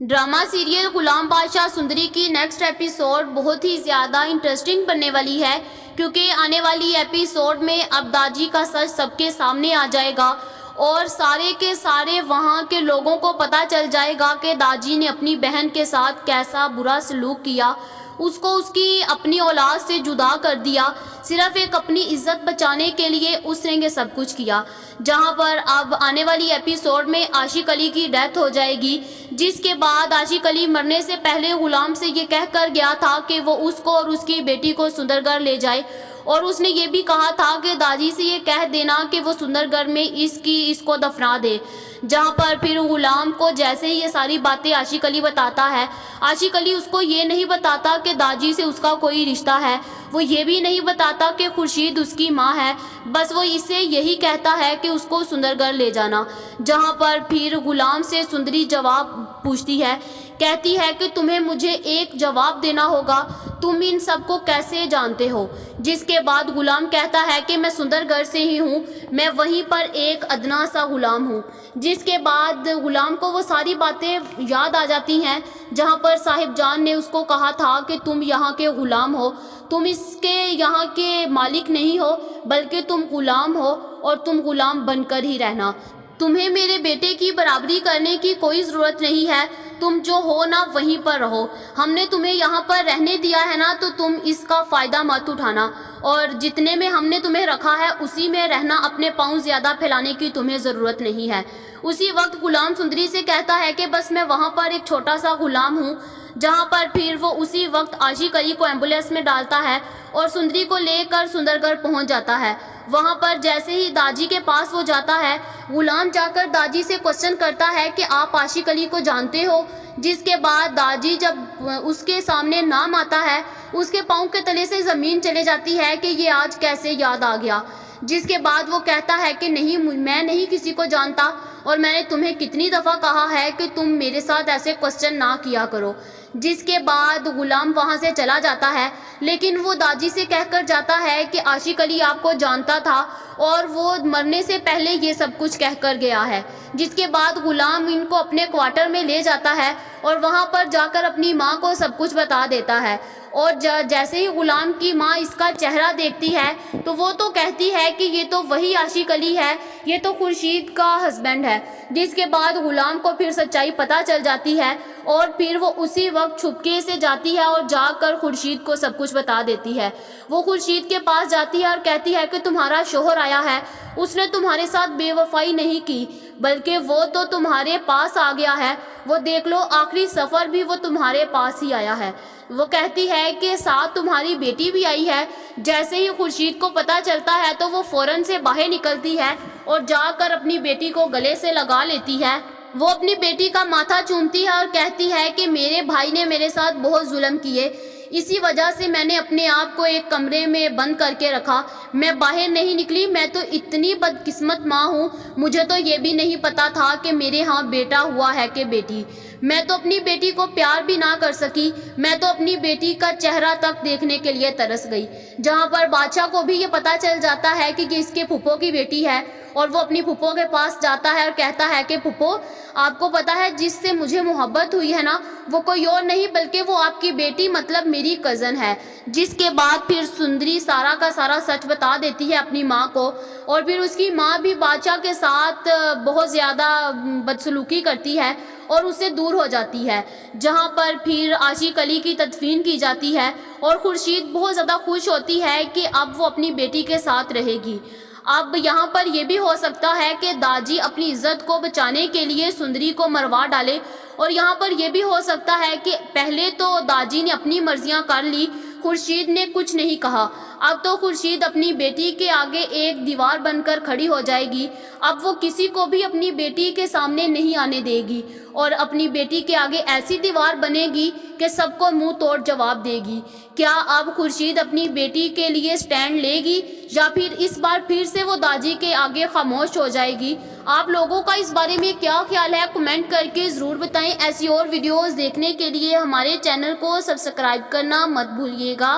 Drama serial गुलाम बादशाह सुंदरी की next episode बहुत ही ज़्यादा इंटरेस्टिंग बनने वाली है, क्योंकि आने वाली एपिसोड में अब दाजी का सच सबके सामने आ जाएगा और सारे के सारे वहाँ के लोगों को पता चल जाएगा कि दाजी ने अपनी बहन के साथ कैसा बुरा सलूक किया, उसको उसकी अपनी औलाद से जुदा कर दिया। सिर्फ एक अपनी इज्जत बचाने के लिए उसने ये सब कुछ किया। जहां पर अब आने वाली एपिसोड में आशिक अली की डेथ हो जाएगी, जिसके बाद आशिक अली मरने से पहले गुलाम से ये कह कर गया था कि वो उसको और उसकी बेटी को सुंदरगढ़ ले जाए, और उसने ये भी कहा था कि दादी से ये कह देना कि वो सुंदरगढ़ में इसको दफना दे। जहाँ पर फिर गुलाम को जैसे ही ये सारी बातें आशिक अली बताता है, आशिक अली उसको ये नहीं बताता कि दादी से उसका कोई रिश्ता है, वो ये भी नहीं बताता कि खुर्शीद उसकी माँ है, बस वो इससे यही कहता है कि उसको सुंदरगढ़ ले जाना। जहाँ पर फिर गुलाम से सुंदरी जवाब पूछती है, कहती है कि तुम्हें मुझे एक जवाब देना होगा, तुम इन सबको कैसे जानते हो। जिसके बाद गुलाम कहता है कि मैं सुंदरगढ़ से ही हूँ, मैं वहीं पर एक अदना सा गुलाम हूँ। जिसके बाद गुलाम को वो सारी बातें याद आ जाती हैं, जहाँ पर साहिब जान ने उसको कहा था कि तुम यहाँ के गुलाम हो, तुम इसके यहाँ के मालिक नहीं हो, बल्कि तुम गुलाम हो और तुम गुलाम बनकर ही रहना। तुम्हें मेरे बेटे की बराबरी करने की कोई ज़रूरत नहीं है, तुम जो हो ना वहीं पर रहो। हमने तुम्हें यहाँ पर रहने दिया है ना, तो तुम इसका फ़ायदा मत उठाना, और जितने में हमने तुम्हें रखा है उसी में रहना, अपने पाँव ज़्यादा फैलाने की तुम्हें ज़रूरत नहीं है। उसी वक्त गुलाम सुंदरी से कहता है कि बस मैं वहाँ पर एक छोटा सा गुलाम हूँ। जहाँ पर फिर वो उसी वक्त आशिक अली को एम्बुलेंस में डालता है और सुंदरी को लेकर सुंदरगढ़ पहुँच जाता है। वहाँ पर जैसे ही दादी के पास वो जाता है, गुलाम जाकर दादी से क्वेश्चन करता है कि आप आशिक अली को जानते हो। जिसके बाद दादी जब उसके सामने नाम आता है, उसके पाँव के तले से ज़मीन चले जाती है कि ये आज कैसे याद आ गया। जिसके बाद वो कहता है कि नहीं, मैं नहीं किसी को जानता, और मैंने तुम्हें कितनी दफ़ा कहा है कि तुम मेरे साथ ऐसे क्वेश्चन ना किया करो। जिसके बाद गुलाम वहाँ से चला जाता है, लेकिन वो दादी से कहकर जाता है कि आशिक अली आपको जानता था और वो मरने से पहले ये सब कुछ कहकर गया है। जिसके बाद गुलाम इनको अपने क्वार्टर में ले जाता है और वहाँ पर जाकर अपनी माँ को सब कुछ बता देता है। और जैसे ही गुलाम की माँ इसका चेहरा देखती है, तो वो तो कहती है कि ये तो वही आशिक अली है, ये तो खुर्शीद का हस्बैंड है। जिसके बाद गुलाम को फिर सच्चाई पता चल जाती है, और फिर वो उसी वक्त छुपके से जाती है और जाकर खुर्शीद को सब कुछ बता देती है। वो खुर्शीद के पास जाती है और कहती है कि तुम्हारा शोहर आया है, उसने तुम्हारे साथ बेवफाई नहीं की, बल्कि वो तो तुम्हारे पास आ गया है, वो देख लो आखिरी सफ़र भी वो तुम्हारे पास ही आया है। वो कहती है कि साथ तुम्हारी बेटी भी आई है। जैसे ही खुर्शीद को पता चलता है, तो वो फ़ौरन से बाहर निकलती है और जाकर अपनी बेटी को गले से लगा लेती है। वो अपनी बेटी का माथा चूमती है और कहती है कि मेरे भाई ने मेरे साथ बहुत जुल्म किए, इसी वजह से मैंने अपने आप को एक कमरे में बंद करके रखा, मैं बाहर नहीं निकली। मैं तो इतनी बदकिस्मत माँ हूँ, मुझे तो ये भी नहीं पता था कि मेरे यहाँ बेटा हुआ है कि बेटी। मैं तो अपनी बेटी को प्यार भी ना कर सकी, मैं तो अपनी बेटी का चेहरा तक देखने के लिए तरस गई। जहाँ पर बादशाह को भी ये पता चल जाता है कि ये इसके फूफो की बेटी है, और वो अपनी फूफो के पास जाता है और कहता है कि फूफो, आपको पता है जिससे मुझे मोहब्बत हुई है ना, वो कोई और नहीं बल्कि वो आपकी बेटी मतलब मेरी कज़न है। जिसके बाद फिर सुंदरी सारा का सारा सच बता देती है अपनी माँ को, और फिर उसकी माँ भी बादशाह के साथ बहुत ज़्यादा बदसलूकी करती है और उससे दूर हो जाती है। जहाँ पर फिर आशिक अली की तदफीन की जाती है और खुर्शीद बहुत ज़्यादा खुश होती है कि अब वो अपनी बेटी के साथ रहेगी। अब यहाँ पर यह भी हो सकता है कि दादी अपनी इज्जत को बचाने के लिए सुंदरी को मरवा डाले, और यहाँ पर यह भी हो सकता है कि पहले तो दादी ने अपनी मर्जियाँ कर ली, खुर्शीद ने कुछ नहीं कहा। अब तो खुर्शीद अपनी बेटी के आगे एक दीवार बनकर खड़ी हो जाएगी। अब वो किसी को भी अपनी बेटी के सामने नहीं आने देगी, और अपनी बेटी के आगे ऐसी दीवार बनेगी कि सबको मुंह तोड़ जवाब देगी। क्या अब खुर्शीद अपनी बेटी के लिए स्टैंड लेगी, या फिर इस बार फिर से वो दादी के आगे खामोश हो जाएगी? आप लोगों का इस बारे में क्या ख्याल है, कमेंट करके ज़रूर बताएं। ऐसी और वीडियोस देखने के लिए हमारे चैनल को सब्सक्राइब करना मत भूलिएगा।